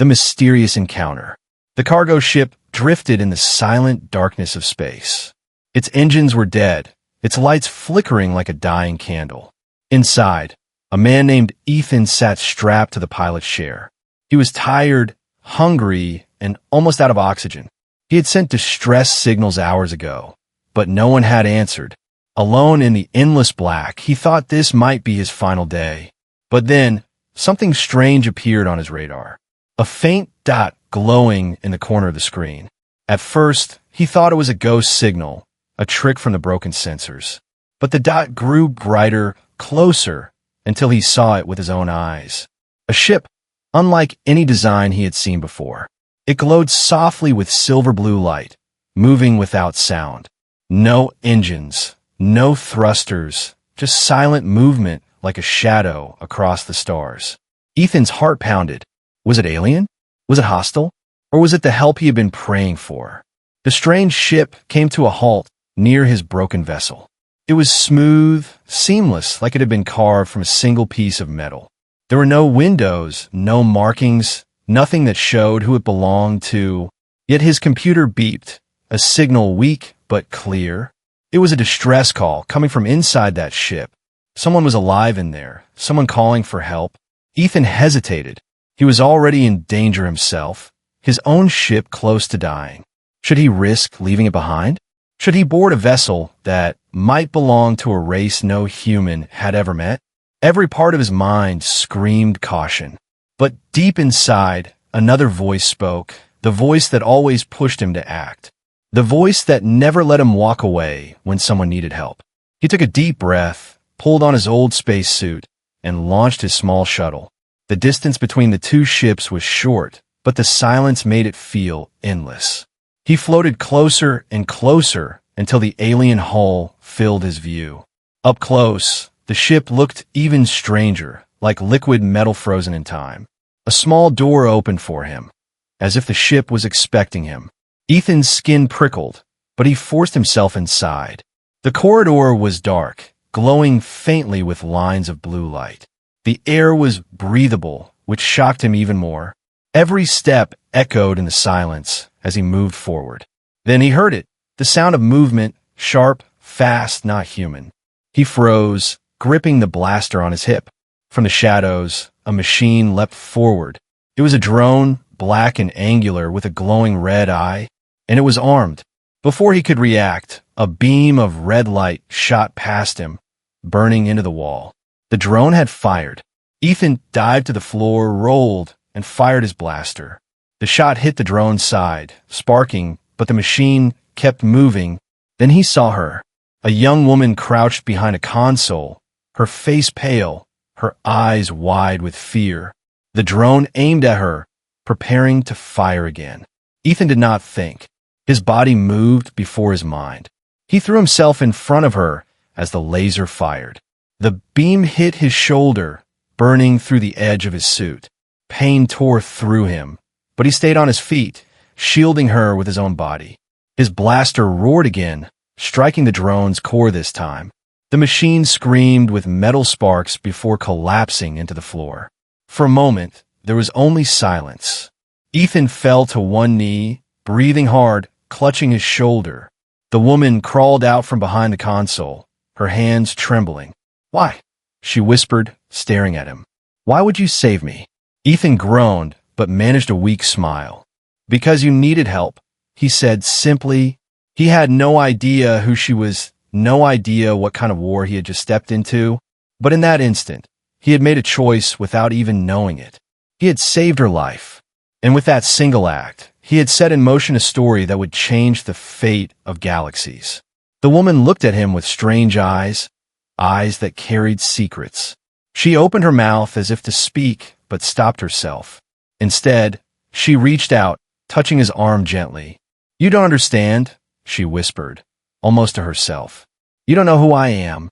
The mysterious encounter. The cargo ship drifted in the silent darkness of space. Its engines were dead, its lights flickering like a dying candle. Inside, a man named Ethan sat strapped to the pilot's chair. He was tired, hungry, and almost out of oxygen. He had sent distress signals hours ago, but no one had answered. Alone in the endless black, he thought this might be his final day. But then, something strange appeared on his radar. A faint dot glowing in the corner of the screen. At first, he thought it was a ghost signal, a trick from the broken sensors. But the dot grew brighter, closer, until he saw it with his own eyes. A ship, unlike any design he had seen before. It glowed softly with silver blue light, moving without sound. No engines, no thrusters, just silent movement like a shadow across the stars. Ethan's heart pounded. Was it alien? Was it hostile? Or was it the help he had been praying for? The strange ship came to a halt near his broken vessel. It was smooth, seamless, like it had been carved from a single piece of metal. There were no windows, no markings, nothing that showed who it belonged to. Yet his computer beeped, a signal weak but clear. It was a distress call coming from inside that ship. Someone was alive in there, someone calling for help. Ethan hesitated. He was already in danger himself, his own ship close to dying. Should he risk leaving it behind? Should he board a vessel that might belong to a race no human had ever met? Every part of his mind screamed caution. But deep inside, another voice spoke, the voice that always pushed him to act. The voice that never let him walk away when someone needed help. He took a deep breath, pulled on his old spacesuit, and launched his small shuttle. The distance between the two ships was short, but the silence made it feel endless. He floated closer and closer until the alien hull filled his view. Up close, the ship looked even stranger, like liquid metal frozen in time. A small door opened for him, as if the ship was expecting him. Ethan's skin prickled, but he forced himself inside. The corridor was dark, glowing faintly with lines of blue light. The air was breathable, which shocked him even more. Every step echoed in the silence as he moved forward. Then he heard it, the sound of movement, sharp, fast, not human. He froze, gripping the blaster on his hip. From the shadows, a machine leapt forward. It was a drone, black and angular with a glowing red eye, and it was armed. Before he could react, a beam of red light shot past him, burning into the wall. The drone had fired. Ethan dived to the floor, rolled, and fired his blaster. The shot hit the drone's side, sparking, but the machine kept moving. Then he saw her, a young woman crouched behind a console, her face pale, her eyes wide with fear. The drone aimed at her, preparing to fire again. Ethan did not think. His body moved before his mind. He threw himself in front of her as the laser fired. The beam hit his shoulder, burning through the edge of his suit. Pain tore through him, but he stayed on his feet, shielding her with his own body. His blaster roared again, striking the drone's core this time. The machine screamed with metal sparks before collapsing into the floor. For a moment, there was only silence. Ethan fell to one knee, breathing hard, clutching his shoulder. The woman crawled out from behind the console, her hands trembling. "Why?" she whispered, staring at him. "Why would you save me?" Ethan groaned, but managed a weak smile. "Because you needed help," he said simply. He had no idea who she was, no idea what kind of war he had just stepped into. But in that instant, he had made a choice without even knowing it. He had saved her life. And with that single act, he had set in motion a story that would change the fate of galaxies. The woman looked at him with strange eyes, eyes that carried secrets. She opened her mouth as if to speak, but stopped herself. Instead, she reached out, touching his arm gently. "You don't understand," she whispered, almost to herself. "You don't know who I am."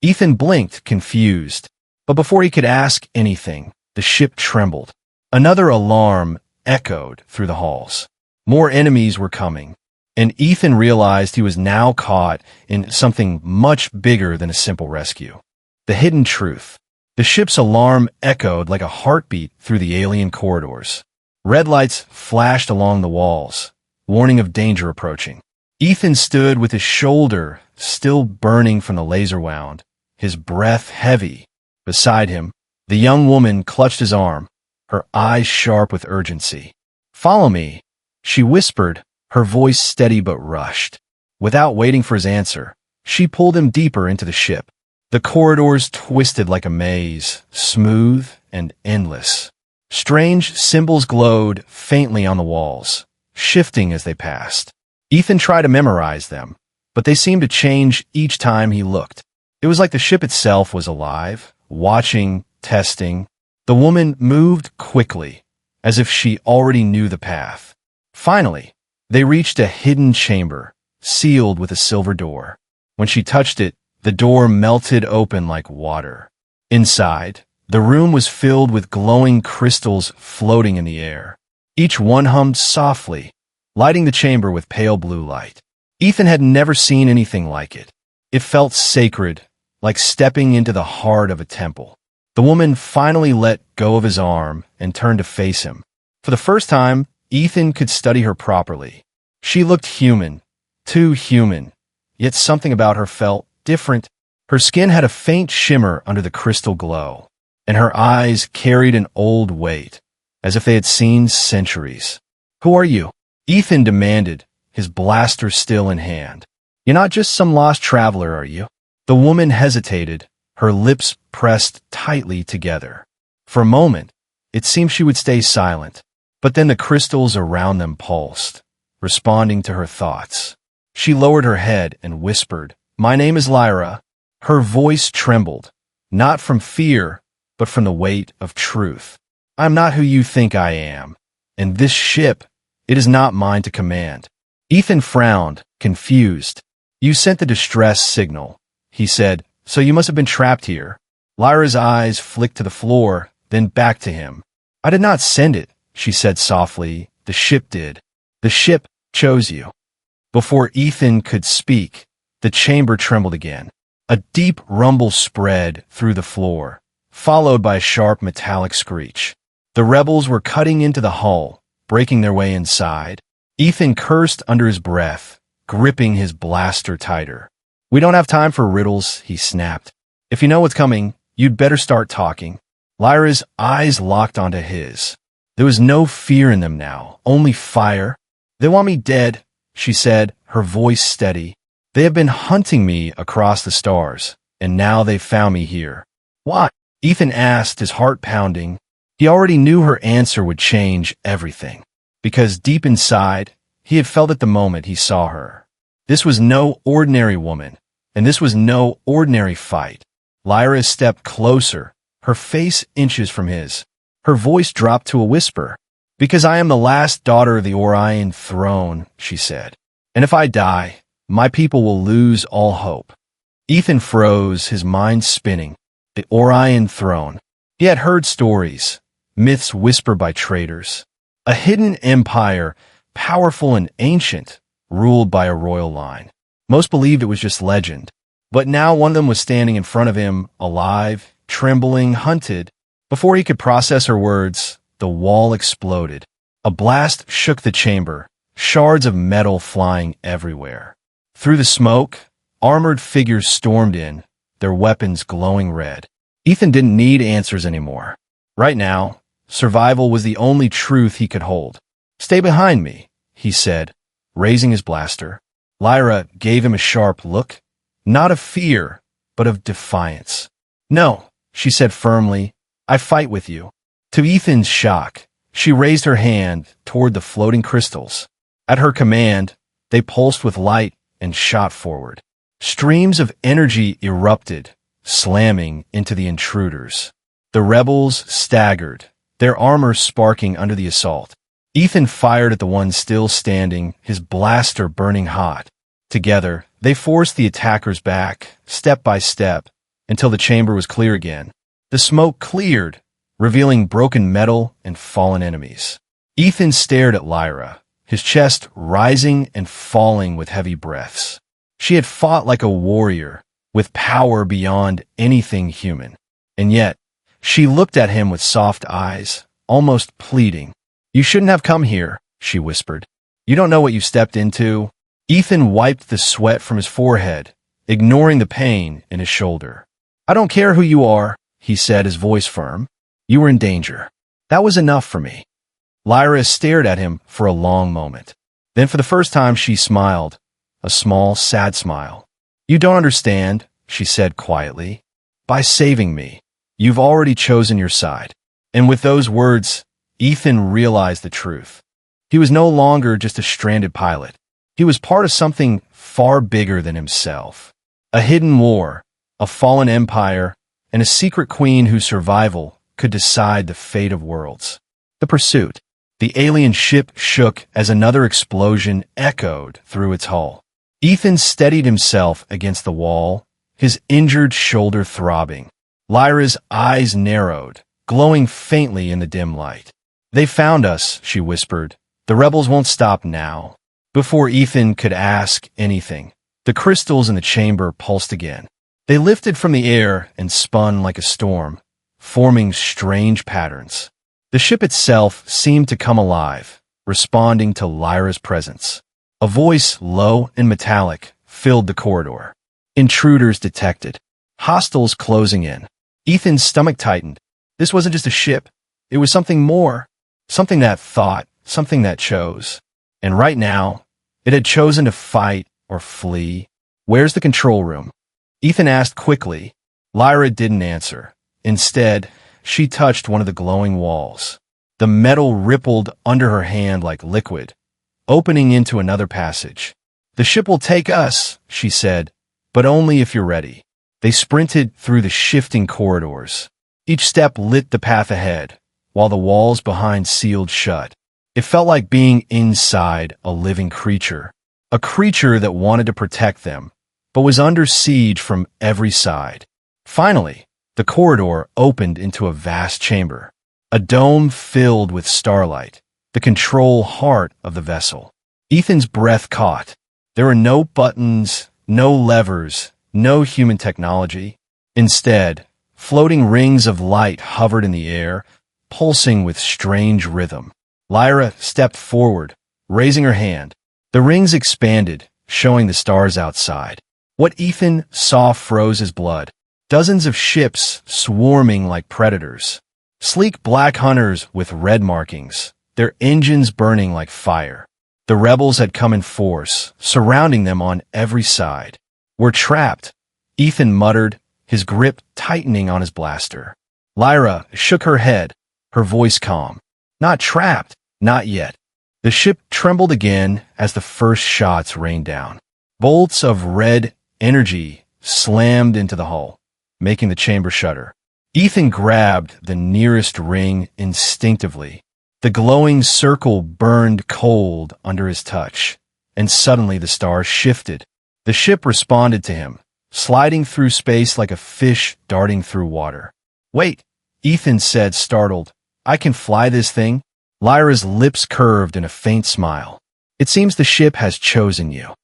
Ethan blinked, confused. But before he could ask anything, the ship trembled. Another alarm echoed through the halls. More enemies were coming, and Ethan realized he was now caught in something much bigger than a simple rescue. The hidden truth. The ship's alarm echoed like a heartbeat through the alien corridors. Red lights flashed along the walls, warning of danger approaching. Ethan stood with his shoulder still burning from the laser wound, his breath heavy. Beside him, the young woman clutched his arm, her eyes sharp with urgency. "Follow me," she whispered, her voice steady but rushed. Without waiting for his answer, she pulled him deeper into the ship. The corridors twisted like a maze, smooth and endless. Strange symbols glowed faintly on the walls, shifting as they passed. Ethan tried to memorize them, but they seemed to change each time he looked. It was like the ship itself was alive, watching, testing. The woman moved quickly, as if she already knew the path. Finally, they reached a hidden chamber, sealed with a silver door. When she touched it, the door melted open like water. Inside, the room was filled with glowing crystals floating in the air. Each one hummed softly, lighting the chamber with pale blue light. Ethan had never seen anything like it. It felt sacred, like stepping into the heart of a temple. The woman finally let go of his arm and turned to face him. For the first time, Ethan could study her properly. She looked human, too human, yet something about her felt different. Her skin had a faint shimmer under the crystal glow, and her eyes carried an old weight, as if they had seen centuries. "Who are you?" Ethan demanded, his blaster still in hand. "You're not just some lost traveler, are you?" The woman hesitated, her lips pressed tightly together. For a moment, it seemed she would stay silent, but then the crystals around them pulsed, responding to her thoughts. She lowered her head and whispered, "My name is Lyra." Her voice trembled, not from fear, but from the weight of truth. "I'm not who you think I am, and this ship, it is not mine to command." Ethan frowned, confused. "You sent the distress signal," he said, "so you must have been trapped here." Lyra's eyes flicked to the floor, then back to him. "I did not send it," she said softly. "The ship did. The ship chose you." Before Ethan could speak, the chamber trembled again. A deep rumble spread through the floor, followed by a sharp metallic screech. The rebels were cutting into the hull, breaking their way inside. Ethan cursed under his breath, gripping his blaster tighter. "We don't have time for riddles," he snapped. "If you know what's coming, you'd better start talking." Lyra's eyes locked onto his. There was no fear in them now, only fire. "They want me dead," she said, her voice steady. "They have been hunting me across the stars, and now they've found me here." "Why?" Ethan asked, his heart pounding. He already knew her answer would change everything, because deep inside, he had felt it the moment he saw her. This was no ordinary woman, and this was no ordinary fight. Lyra stepped closer, her face inches from his. Her voice dropped to a whisper. "Because I am the last daughter of the Orion throne," she said. "And if I die, my people will lose all hope." Ethan froze, his mind spinning. The Orion throne. He had heard stories, myths whispered by traders. A hidden empire, powerful and ancient, ruled by a royal line. Most believed it was just legend. But now one of them was standing in front of him, alive, trembling, hunted. Before he could process her words, the wall exploded. A blast shook the chamber, shards of metal flying everywhere. Through the smoke, armored figures stormed in, their weapons glowing red. Ethan didn't need answers anymore. Right now, survival was the only truth he could hold. "Stay behind me," he said, raising his blaster. Lyra gave him a sharp look, not of fear, but of defiance. "No," she said firmly, "I fight with you." To Ethan's shock, she raised her hand toward the floating crystals. At her command, they pulsed with light and shot forward. Streams of energy erupted, slamming into the intruders. The rebels staggered, their armor sparking under the assault. Ethan fired at the one still standing, his blaster burning hot. Together, they forced the attackers back, step by step, until the chamber was clear again. The smoke cleared, revealing broken metal and fallen enemies. Ethan stared at Lyra, his chest rising and falling with heavy breaths. She had fought like a warrior, with power beyond anything human. And yet, she looked at him with soft eyes, almost pleading. "You shouldn't have come here," she whispered. "You don't know what you stepped into." Ethan wiped the sweat from his forehead, ignoring the pain in his shoulder. "I don't care who you are," he said, his voice firm. "You were in danger. That was enough for me." Lyra stared at him for a long moment. Then for the first time she smiled, a small, sad smile. "You don't understand," she said quietly. "By saving me, you've already chosen your side." And with those words, Ethan realized the truth. He was no longer just a stranded pilot. He was part of something far bigger than himself. A hidden war, a fallen empire, and a secret queen whose survival could decide the fate of worlds. The pursuit. The alien ship shook as another explosion echoed through its hull. Ethan steadied himself against the wall, his injured shoulder throbbing. Lyra's eyes narrowed, glowing faintly in the dim light. "They found us," she whispered. "The rebels won't stop now." Before Ethan could ask anything, the crystals in the chamber pulsed again. They lifted from the air and spun like a storm, forming strange patterns. The ship itself seemed to come alive, responding to Lyra's presence. A voice, low and metallic, filled the corridor. "Intruders detected. Hostiles closing in." Ethan's stomach tightened. This wasn't just a ship. It was something more. Something that thought, something that chose. And right now, it had chosen to fight or flee. "Where's the control room?" Ethan asked quickly. Lyra didn't answer. Instead, she touched one of the glowing walls. The metal rippled under her hand like liquid, opening into another passage. "The ship will take us," she said, "but only if you're ready." They sprinted through the shifting corridors. Each step lit the path ahead, while the walls behind sealed shut. It felt like being inside a living creature, a creature that wanted to protect them, but was under siege from every side. Finally, the corridor opened into a vast chamber, a dome filled with starlight, the control heart of the vessel. Ethan's breath caught. There were no buttons, no levers, no human technology. Instead, floating rings of light hovered in the air, pulsing with strange rhythm. Lyra stepped forward, raising her hand. The rings expanded, showing the stars outside. What Ethan saw froze his blood. Dozens of ships swarming like predators. Sleek black hunters with red markings, their engines burning like fire. The rebels had come in force, surrounding them on every side. "We're trapped," Ethan muttered, his grip tightening on his blaster. Lyra shook her head, her voice calm. "Not trapped. Not yet." The ship trembled again as the first shots rained down. Bolts of red energy slammed into the hull, making the chamber shudder. Ethan grabbed the nearest ring instinctively. The glowing circle burned cold under his touch, and suddenly the stars shifted. The ship responded to him, sliding through space like a fish darting through water. "Wait," Ethan said, startled. "I can fly this thing?" Lyra's lips curved in a faint smile. "It seems the ship has chosen you."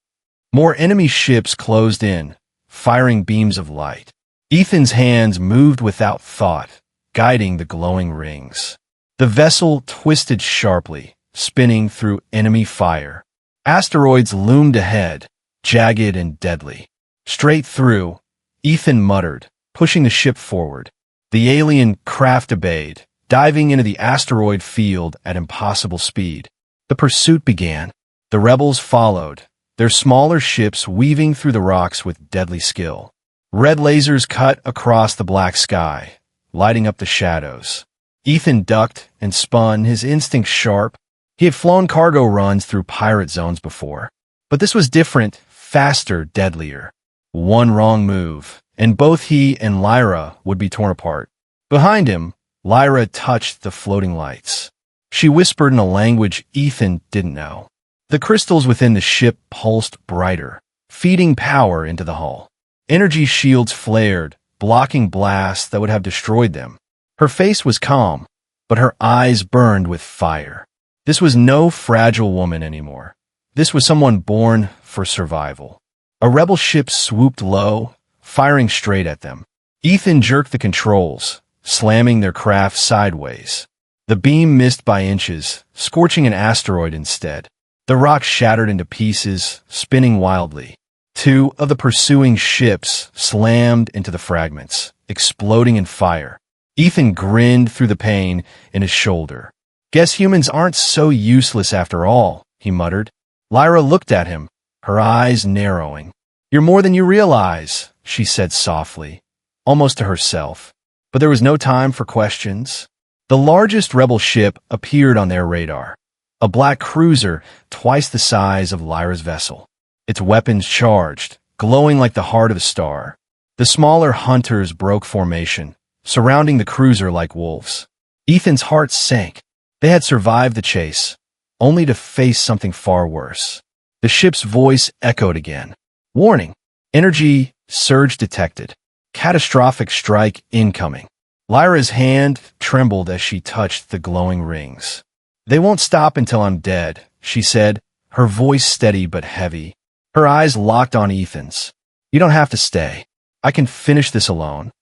More enemy ships closed in, firing beams of light. Ethan's hands moved without thought, guiding the glowing rings. The vessel twisted sharply, spinning through enemy fire. Asteroids loomed ahead, jagged and deadly. Straight through, Ethan muttered, pushing the ship forward. The alien craft obeyed, diving into the asteroid field at impossible speed. The pursuit began. The rebels followed, their smaller ships weaving through the rocks with deadly skill. Red lasers cut across the black sky, lighting up the shadows. Ethan ducked and spun, his instincts sharp. He had flown cargo runs through pirate zones before. But this was different, faster, deadlier. One wrong move, and both he and Lyra would be torn apart. Behind him, Lyra touched the floating lights. She whispered in a language Ethan didn't know. The crystals within the ship pulsed brighter, feeding power into the hull. Energy shields flared, blocking blasts that would have destroyed them. Her face was calm, but her eyes burned with fire. This was no fragile woman anymore. This was someone born for survival. A rebel ship swooped low, firing straight at them. Ethan jerked the controls, slamming their craft sideways. The beam missed by inches, scorching an asteroid instead. The rock shattered into pieces, spinning wildly. Two of the pursuing ships slammed into the fragments, exploding in fire. Ethan grinned through the pain in his shoulder. "Guess humans aren't so useless after all," he muttered. Lyra looked at him, her eyes narrowing. "You're more than you realize," she said softly, almost to herself. But there was no time for questions. The largest rebel ship appeared on their radar. A black cruiser twice the size of Lyra's vessel. Its weapons charged, glowing like the heart of a star. The smaller hunters broke formation, surrounding the cruiser like wolves. Ethan's heart sank. They had survived the chase, only to face something far worse. The ship's voice echoed again. "Warning! Energy surge detected. Catastrophic strike incoming." Lyra's hand trembled as she touched the glowing rings. "They won't stop until I'm dead," she said, her voice steady but heavy. Her eyes locked on Ethan's. "You don't have to stay. I can finish this alone."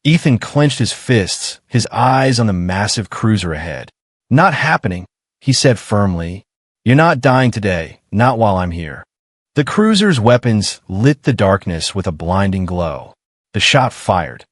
Ethan clenched his fists, his eyes on the massive cruiser ahead. "Not happening," he said firmly. "You're not dying today, not while I'm here." The cruiser's weapons lit the darkness with a blinding glow. The shot fired.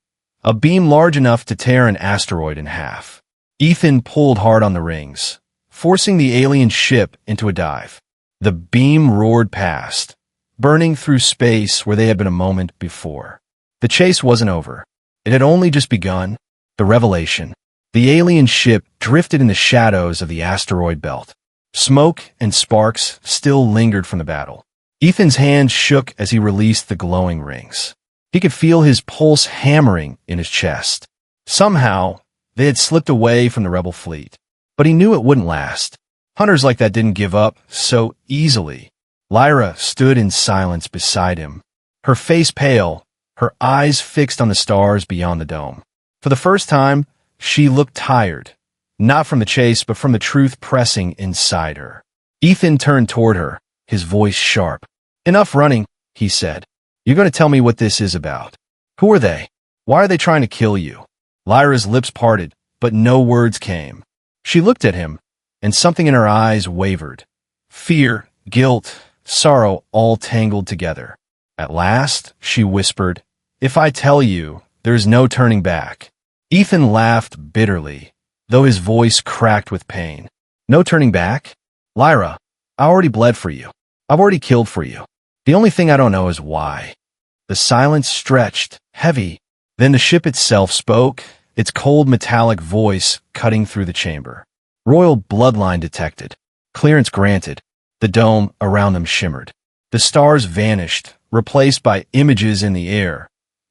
A beam large enough to tear an asteroid in half. Ethan pulled hard on the rings, forcing the alien ship into a dive. The beam roared past, burning through space where they had been a moment before. The chase wasn't over. It had only just begun. The revelation. The alien ship drifted in the shadows of the asteroid belt. Smoke and sparks still lingered from the battle. Ethan's hand shook as he released the glowing rings. He could feel his pulse hammering in his chest. Somehow, they had slipped away from the rebel fleet. But he knew it wouldn't last. Hunters like that didn't give up so easily. Lyra stood in silence beside him, her face pale, her eyes fixed on the stars beyond the dome. For the first time, she looked tired, not from the chase, but from the truth pressing inside her. Ethan turned toward her, his voice sharp. "Enough running," he said. "You're going to tell me what this is about. Who are they? Why are they trying to kill you?" Lyra's lips parted, but no words came. She looked at him, and something in her eyes wavered. Fear, guilt, sorrow all tangled together. At last, she whispered, "If I tell you, there's no turning back." Ethan laughed bitterly, though his voice cracked with pain. "No turning back? Lyra, I already bled for you. I've already killed for you. The only thing I don't know is why." The silence stretched, heavy. Then the ship itself spoke, its cold metallic voice cutting through the chamber. "Royal bloodline detected. Clearance granted." The dome around them shimmered. The stars vanished, replaced by images in the air.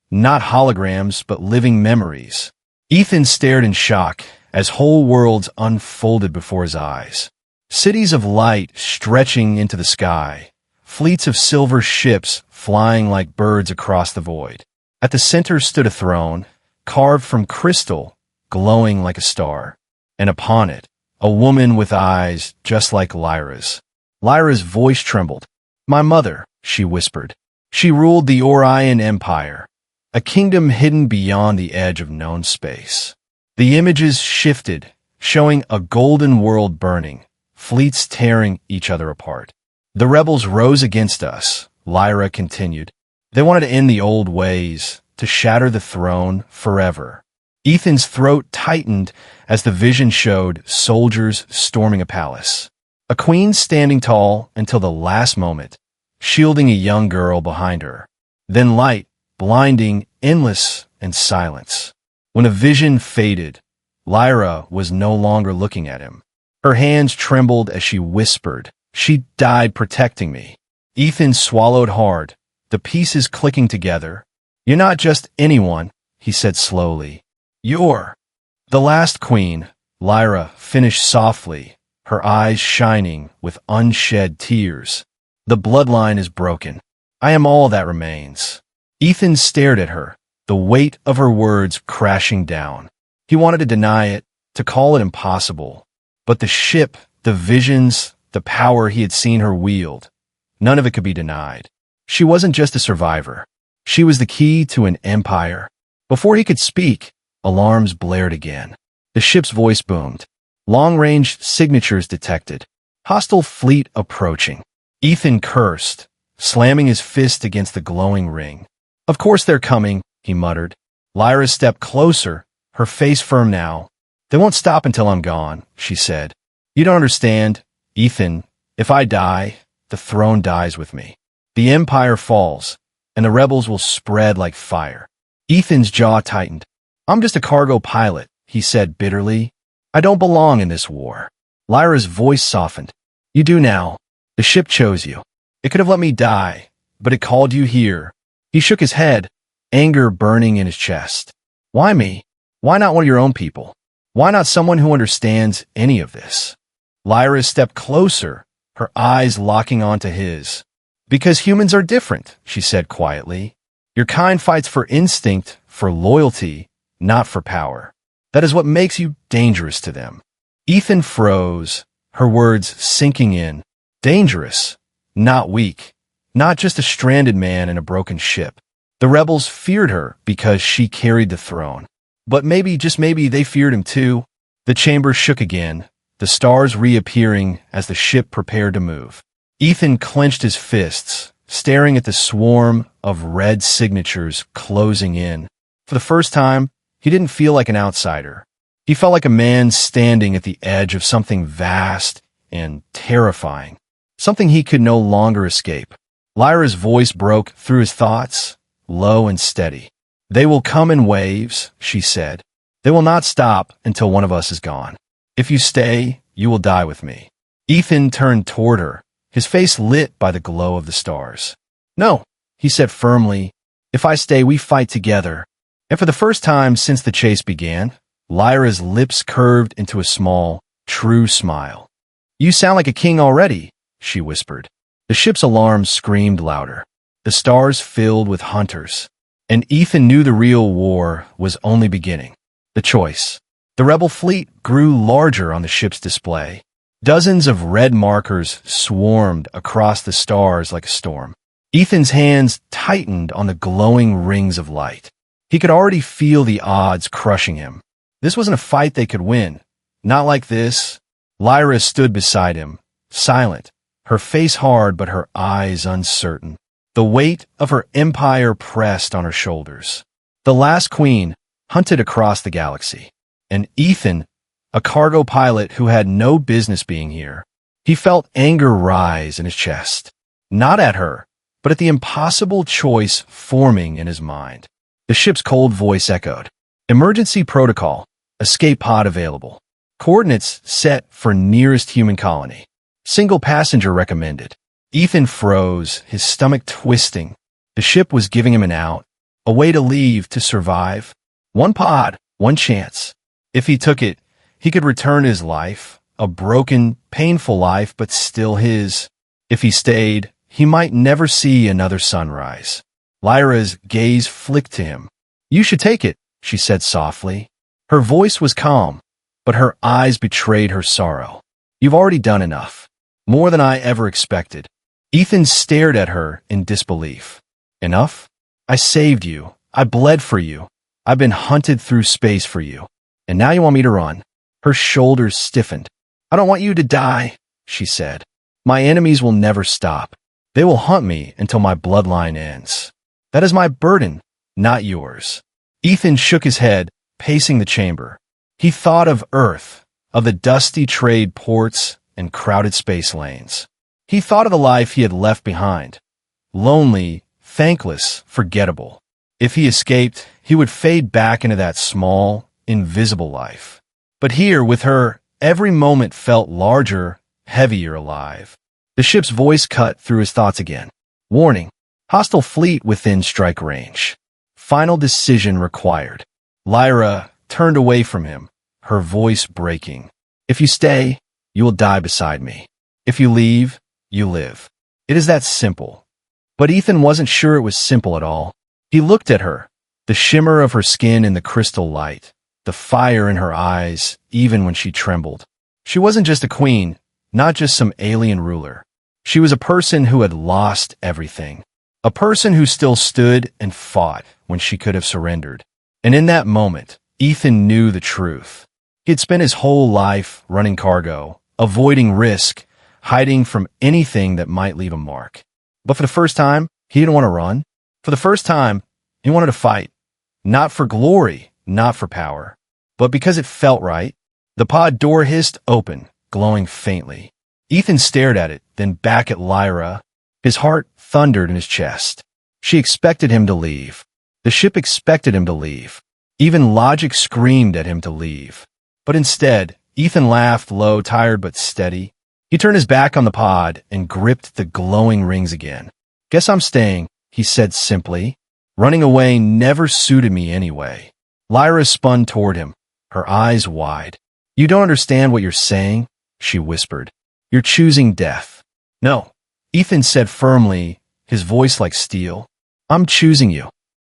Not holograms, but living memories. Ethan stared in shock as whole worlds unfolded before his eyes. Cities of light stretching into the sky. Fleets of silver ships flying like birds across the void. At the center stood a throne, carved from crystal, glowing like a star. And upon it, a woman with eyes just like Lyra's. Lyra's voice trembled. "My mother," she whispered. "She ruled the Orion Empire, a kingdom hidden beyond the edge of known space." The images shifted, showing a golden world burning, fleets tearing each other apart. "The rebels rose against us," Lyra continued. "They wanted to end the old ways, to shatter the throne forever." Ethan's throat tightened as the vision showed soldiers storming a palace. A queen standing tall until the last moment, shielding a young girl behind her. Then light, blinding, endless, and silence. When a vision faded, Lyra was no longer looking at him. Her hands trembled as she whispered, "She died protecting me." Ethan swallowed hard, the pieces clicking together. "You're not just anyone," he said slowly. "You're the last queen," Lyra finished softly, her eyes shining with unshed tears. "The bloodline is broken. I am all that remains." Ethan stared at her, the weight of her words crashing down. He wanted to deny it, to call it impossible. But the ship, the visions, the power he had seen her wield, none of it could be denied. She wasn't just a survivor. She was the key to an empire. Before he could speak, alarms blared again. The ship's voice boomed. Long-range signatures detected. Hostile fleet approaching. Ethan cursed, slamming his fist against the glowing ring. Of course they're coming, he muttered. Lyra stepped closer, her face firm now. They won't stop until I'm gone, she said. You don't understand, Ethan. If I die, the throne dies with me. The Empire falls, and the rebels will spread like fire. Ethan's jaw tightened. I'm just a cargo pilot, he said bitterly. I don't belong in this war. Lyra's voice softened. You do now. The ship chose you. It could have let me die, but it called you here. He shook his head, anger burning in his chest. Why me? Why not one of your own people? Why not someone who understands any of this? Lyra stepped closer, her eyes locking onto his. Because humans are different, she said quietly. Your kind fights for instinct, for loyalty, not for power. That is what makes you dangerous to them. Ethan froze, her words sinking in. Dangerous, not weak, not just a stranded man in a broken ship. The rebels feared her because she carried the throne. But maybe, just maybe, they feared him too. The chamber shook again, the stars reappearing as the ship prepared to move. Ethan clenched his fists, staring at the swarm of red signatures closing in. For the first time, he didn't feel like an outsider. He felt like a man standing at the edge of something vast and terrifying, something he could no longer escape. Lyra's voice broke through his thoughts, low and steady. They will come in waves, she said. They will not stop until one of us is gone. If you stay, you will die with me. Ethan turned toward her, his face lit by the glow of the stars. No, he said firmly. If I stay, we fight together. And for the first time since the chase began, Lyra's lips curved into a small, true smile. You sound like a king already, she whispered. The ship's alarm screamed louder. The stars filled with hunters. And Ethan knew the real war was only beginning. The choice. The rebel fleet grew larger on the ship's display. Dozens of red markers swarmed across the stars like a storm. Ethan's hands tightened on the glowing rings of light. He could already feel the odds crushing him. This wasn't a fight they could win. Not like this. Lyra stood beside him, silent, her face hard but her eyes uncertain. The weight of her empire pressed on her shoulders. The last queen hunted across the galaxy. And Ethan, a cargo pilot who had no business being here, he felt anger rise in his chest. Not at her, but at the impossible choice forming in his mind. The ship's cold voice echoed. Emergency protocol. Escape pod available. Coordinates set for nearest human colony. Single passenger recommended. Ethan froze, his stomach twisting. The ship was giving him an out, a way to leave, to survive. One pod, one chance. If he took it, he could return his life, a broken, painful life, but still his. If he stayed, he might never see another sunrise. Lyra's gaze flicked to him. You should take it, she said softly. Her voice was calm, but her eyes betrayed her sorrow. You've already done enough. More than I ever expected. Ethan stared at her in disbelief. Enough? I saved you. I bled for you. I've been hunted through space for you. And now you want me to run? Her shoulders stiffened. I don't want you to die, she said. My enemies will never stop. They will hunt me until my bloodline ends. That is my burden, not yours. Ethan shook his head, pacing the chamber. He thought of Earth, of the dusty trade ports and crowded space lanes. He thought of the life he had left behind. Lonely, thankless, forgettable. If he escaped, he would fade back into that small, invisible life. But here, with her, every moment felt larger, heavier alive. The ship's voice cut through his thoughts again. Warning. Hostile fleet within strike range. Final decision required. Lyra turned away from him, her voice breaking. If you stay, you will die beside me. If you leave, you live. It is that simple. But Ethan wasn't sure it was simple at all. He looked at her, the shimmer of her skin in the crystal light, the fire in her eyes, even when she trembled. She wasn't just a queen, not just some alien ruler. She was a person who had lost everything. A person who still stood and fought when she could have surrendered. And in that moment, Ethan knew the truth. He had spent his whole life running cargo, avoiding risk, hiding from anything that might leave a mark. But for the first time, he didn't want to run. For the first time, he wanted to fight. Not for glory, not for power, but because it felt right. The pod door hissed open, glowing faintly. Ethan stared at it, then back at Lyra. His heart thundered in his chest. She expected him to leave. The ship expected him to leave. Even logic screamed at him to leave. But instead, Ethan laughed low, tired but steady. He turned his back on the pod and gripped the glowing rings again. "Guess I'm staying," he said simply. "Running away never suited me anyway." Lyra spun toward him, her eyes wide. "You don't understand what you're saying," she whispered. "You're choosing death." "No," Ethan said firmly, his voice like steel. "I'm choosing you."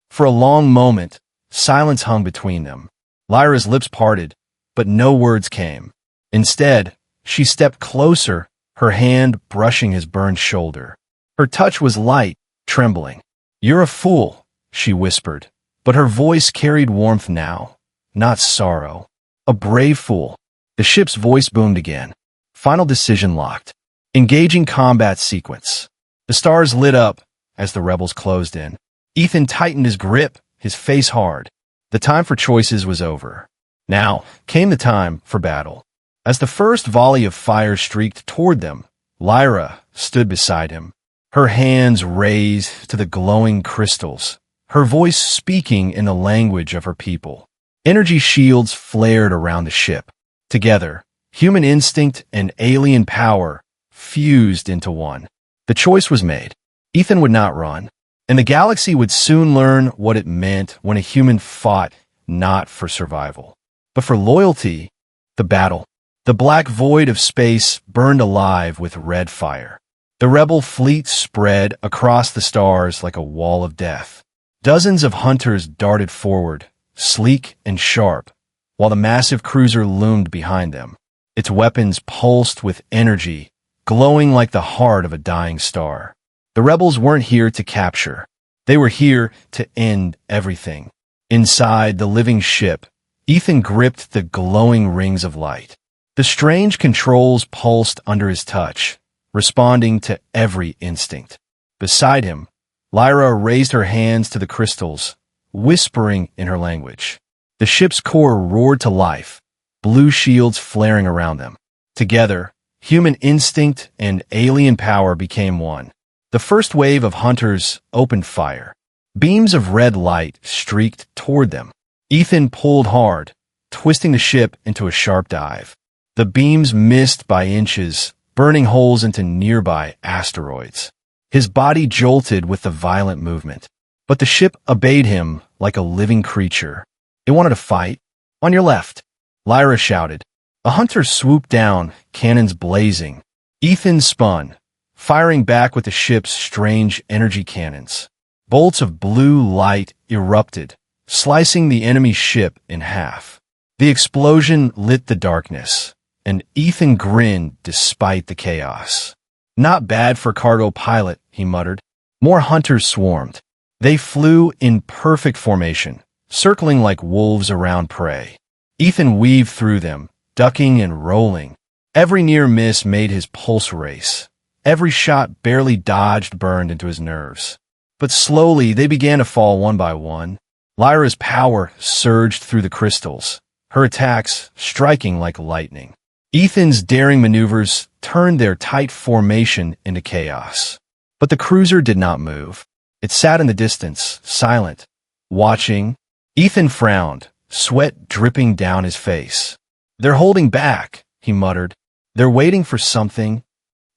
For a long moment, silence hung between them. Lyra's lips parted, but no words came. Instead, she stepped closer, her hand brushing his burned shoulder. Her touch was light, trembling. "You're a fool," she whispered, but her voice carried warmth now, not sorrow. "A brave fool." The ship's voice boomed again. Final decision locked. Engaging combat sequence. The stars lit up as the rebels closed in. Ethan tightened his grip, his face hard. The time for choices was over. Now came the time for battle. As the first volley of fire streaked toward them, Lyra stood beside him, her hands raised to the glowing crystals, her voice speaking in the language of her people. Energy shields flared around the ship. Together, human instinct and alien power fused into one. The choice was made. Ethan would not run, and the galaxy would soon learn what it meant when a human fought not for survival, but for loyalty. The battle. The black void of space burned alive with red fire. The rebel fleet spread across the stars like a wall of death. Dozens of hunters darted forward, sleek and sharp, while the massive cruiser loomed behind them. Its weapons pulsed with energy, glowing like the heart of a dying star. The rebels weren't here to capture. They were here to end everything. Inside the living ship, Ethan gripped the glowing rings of light. The strange controls pulsed under his touch, responding to every instinct. Beside him, Lyra raised her hands to the crystals, whispering in her language. The ship's core roared to life, blue shields flaring around them. Together, human instinct and alien power became one. The first wave of hunters opened fire. Beams of red light streaked toward them. Ethan pulled hard, twisting the ship into a sharp dive. The beams missed by inches, burning holes into nearby asteroids. His body jolted with the violent movement. But the ship obeyed him like a living creature. It wanted to fight. "On your left," Lyra shouted. A hunter swooped down, cannons blazing. Ethan spun, firing back with the ship's strange energy cannons. Bolts of blue light erupted, slicing the enemy ship in half. The explosion lit the darkness, and Ethan grinned despite the chaos. "Not bad for cargo pilot," he muttered. More hunters swarmed. They flew in perfect formation, circling like wolves around prey. Ethan weaved through them, ducking and rolling. Every near miss made his pulse race. Every shot barely dodged burned into his nerves. But slowly they began to fall one by one. Lyra's power surged through the crystals, her attacks striking like lightning. Ethan's daring maneuvers turned their tight formation into chaos. But the cruiser did not move. It sat in the distance, silent, watching. Ethan frowned, sweat dripping down his face. "They're holding back," he muttered. "They're waiting for something."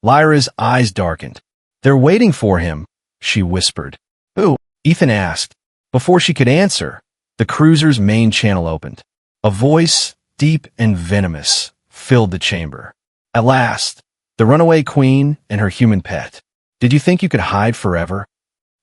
Lyra's eyes darkened. "They're waiting for him," she whispered. "Who?" Ethan asked. Before she could answer, the cruiser's main channel opened. A voice, deep and venomous, filled the chamber. "At last, the runaway queen and her human pet. Did you think you could hide forever?"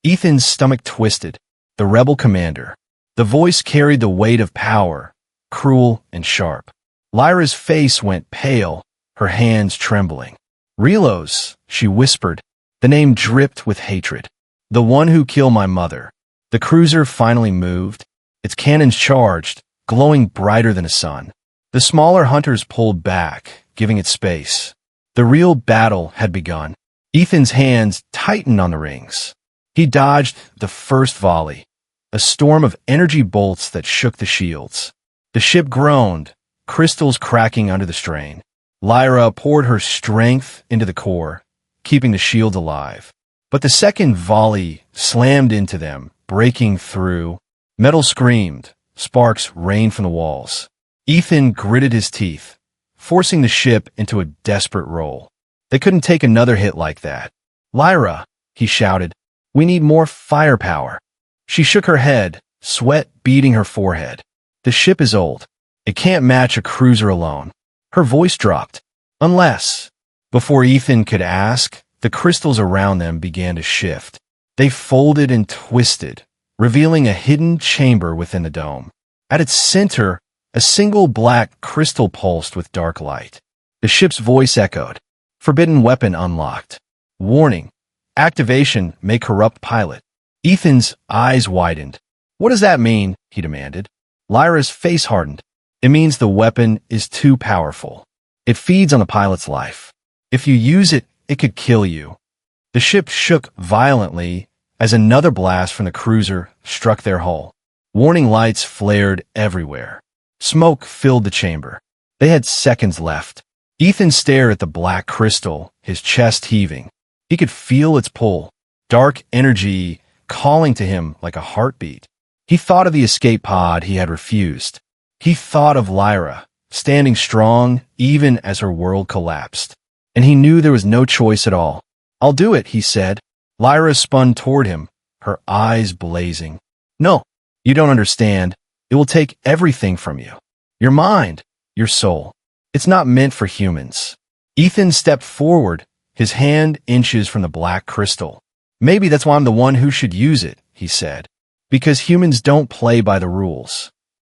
Ethan's stomach twisted. The rebel commander. The voice carried the weight of power, cruel and sharp. Lyra's face went pale, her hands trembling. "Relos," she whispered. The name dripped with hatred. "The one who killed my mother." The cruiser finally moved, its cannons charged, glowing brighter than a sun. The smaller hunters pulled back, giving it space. The real battle had begun. Ethan's hands tightened on the rings. He dodged the first volley, a storm of energy bolts that shook the shields. The ship groaned, crystals cracking under the strain. Lyra poured her strength into the core, keeping the shields alive. But the second volley slammed into them, breaking through. Metal screamed, sparks rained from the walls. Ethan gritted his teeth, forcing the ship into a desperate roll. They couldn't take another hit like that. "Lyra," he shouted, "we need more firepower." She shook her head, sweat beading her forehead. "The ship is old. It can't match a cruiser alone." Her voice dropped. "Unless—" Before Ethan could ask, the crystals around them began to shift. They folded and twisted, revealing a hidden chamber within the dome. At its center, a single black crystal pulsed with dark light. The ship's voice echoed. "Forbidden weapon unlocked. Warning, activation may corrupt pilot." Ethan's eyes widened. "What does that mean?" he demanded. Lyra's face hardened. "It means the weapon is too powerful. It feeds on the pilot's life. If you use it, it could kill you." The ship shook violently as another blast from the cruiser struck their hull. Warning lights flared everywhere. Smoke filled the chamber. They had seconds left. Ethan stared at the black crystal, his chest heaving. He could feel its pull, dark energy calling to him like a heartbeat. He thought of the escape pod he had refused. He thought of Lyra, standing strong even as her world collapsed. And he knew there was no choice at all. "I'll do it," he said. Lyra spun toward him, her eyes blazing. "No, you don't understand. It will take everything from you. Your mind, your soul. It's not meant for humans." Ethan stepped forward, his hand inches from the black crystal. "Maybe that's why I'm the one who should use it," he said. "Because humans don't play by the rules."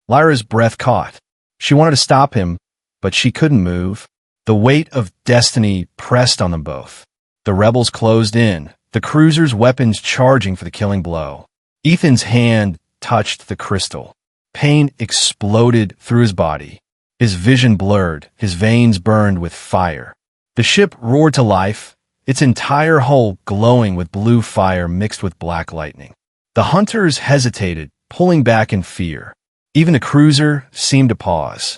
Lyra's breath caught. She wanted to stop him, but she couldn't move. The weight of destiny pressed on them both. The rebels closed in, the cruiser's weapons charging for the killing blow. Ethan's hand touched the crystal. Pain exploded through his body. His vision blurred, his veins burned with fire. The ship roared to life, its entire hull glowing with blue fire mixed with black lightning. The hunters hesitated, pulling back in fear. Even the cruiser seemed to pause.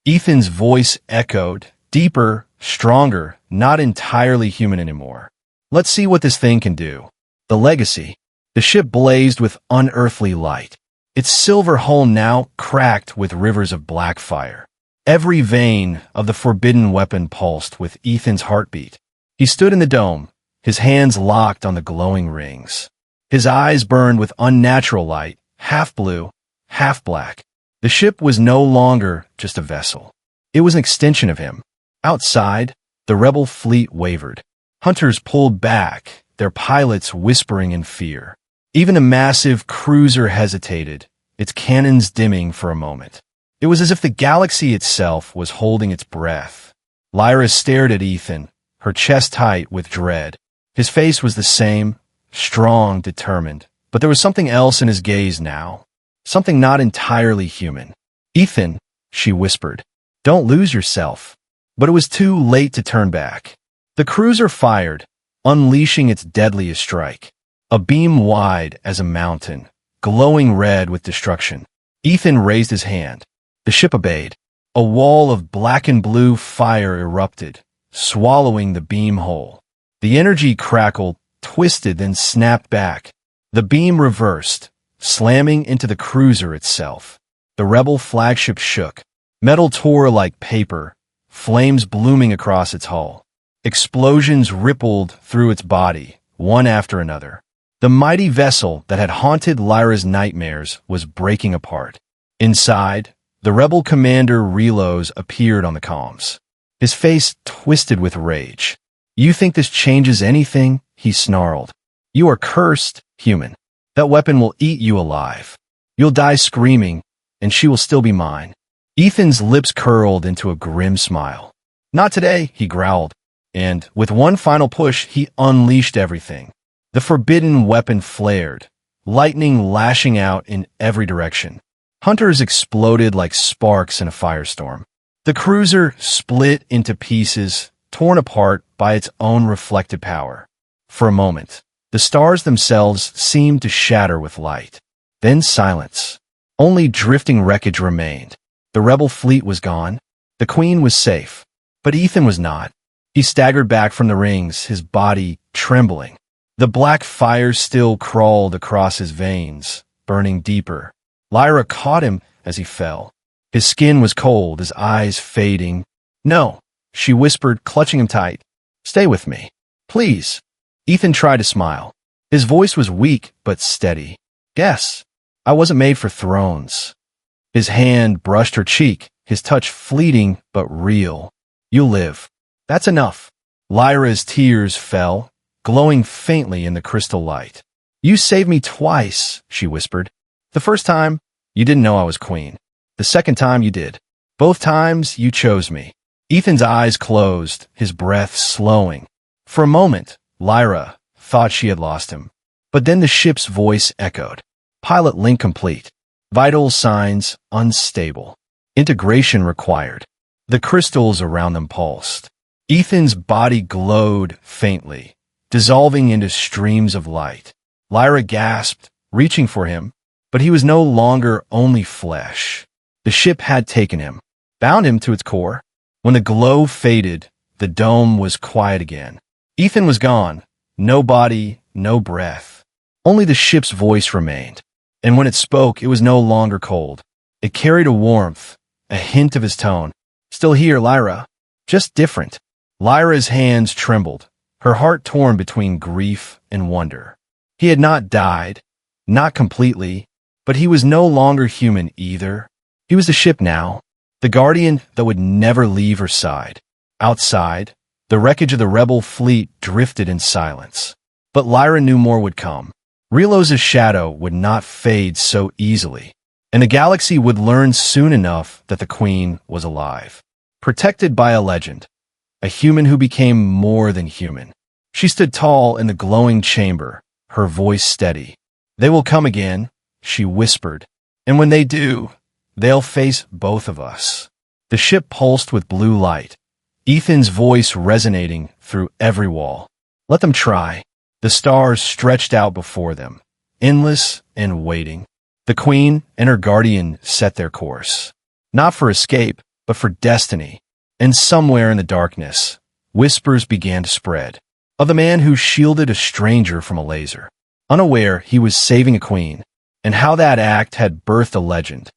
Ethan's voice echoed, deeper, stronger, not entirely human anymore. "Let's see what this thing can do." The legacy. The ship blazed with unearthly light. Its silver hull now cracked with rivers of black fire. Every vein of the forbidden weapon pulsed with Ethan's heartbeat. He stood in the dome, his hands locked on the glowing rings. His eyes burned with unnatural light, half blue, half black. The ship was no longer just a vessel. It was an extension of him. Outside, the rebel fleet wavered. Hunters pulled back, their pilots whispering in fear. Even a massive cruiser hesitated, its cannons dimming for a moment. It was as if the galaxy itself was holding its breath. Lyra stared at Ethan, her chest tight with dread. His face was the same, strong, determined, but there was something else in his gaze now. Something not entirely human. "Ethan," she whispered, "don't lose yourself." But it was too late to turn back. The cruiser fired, unleashing its deadliest strike. A beam wide as a mountain, glowing red with destruction. Ethan raised his hand. The ship obeyed. A wall of black and blue fire erupted, swallowing the beam whole. The energy crackled, twisted, then snapped back. The beam reversed, slamming into the cruiser itself. The rebel flagship shook. Metal tore like paper, flames blooming across its hull. Explosions rippled through its body, one after another. The mighty vessel that had haunted Lyra's nightmares was breaking apart. Inside, the rebel commander Relos appeared on the comms. His face twisted with rage. "You think this changes anything?" he snarled. "You are cursed, human. That weapon will eat you alive. You'll die screaming, and she will still be mine." Ethan's lips curled into a grim smile. "Not today," he growled, and with one final push, he unleashed everything. The forbidden weapon flared, lightning lashing out in every direction. Hunters exploded like sparks in a firestorm. The cruiser split into pieces, torn apart by its own reflected power. For a moment, the stars themselves seemed to shatter with light. Then silence. Only drifting wreckage remained. The rebel fleet was gone. The Queen was safe. But Ethan was not. He staggered back from the rings, his body trembling. The black fire still crawled across his veins, burning deeper. Lyra caught him as he fell. His skin was cold, his eyes fading. "No," she whispered, clutching him tight. "Stay with me. Please." Ethan tried to smile. His voice was weak but steady. "Yes, I wasn't made for thrones." His hand brushed her cheek, his touch fleeting but real. "You'll live. That's enough." Lyra's tears fell, glowing faintly in the crystal light. "You saved me twice," she whispered. "The first time, you didn't know I was queen. The second time, you did. Both times, you chose me." Ethan's eyes closed, his breath slowing. For a moment, Lyra thought she had lost him. But then the ship's voice echoed. Pilot link complete. Vital signs unstable. Integration required. The crystals around them pulsed. Ethan's body glowed faintly, dissolving into streams of light. Lyra gasped, reaching for him, but he was no longer only flesh. The ship had taken him, bound him to its core. When the glow faded, the dome was quiet again. Ethan was gone. No body, no breath. Only the ship's voice remained. And when it spoke, it was no longer cold. It carried a warmth, a hint of his tone. "Still here, Lyra. Just different." Lyra's hands trembled, her heart torn between grief and wonder. He had not died, not completely, but he was no longer human either. He was the ship now, the guardian that would never leave her side. Outside, the wreckage of the rebel fleet drifted in silence. But Lyra knew more would come. Rilo's shadow would not fade so easily, and the galaxy would learn soon enough that the Queen was alive. Protected by a legend, a human who became more than human. She stood tall in the glowing chamber, her voice steady. "They will come again," she whispered, "and when they do, they'll face both of us." The ship pulsed with blue light, Ethan's voice resonating through every wall. "Let them try." The stars stretched out before them, endless and waiting. The Queen and her guardian set their course, not for escape, but for destiny. And somewhere in the darkness, whispers began to spread, of the man who shielded a stranger from a laser. Unaware he was saving a queen, and how that act had birthed a legend.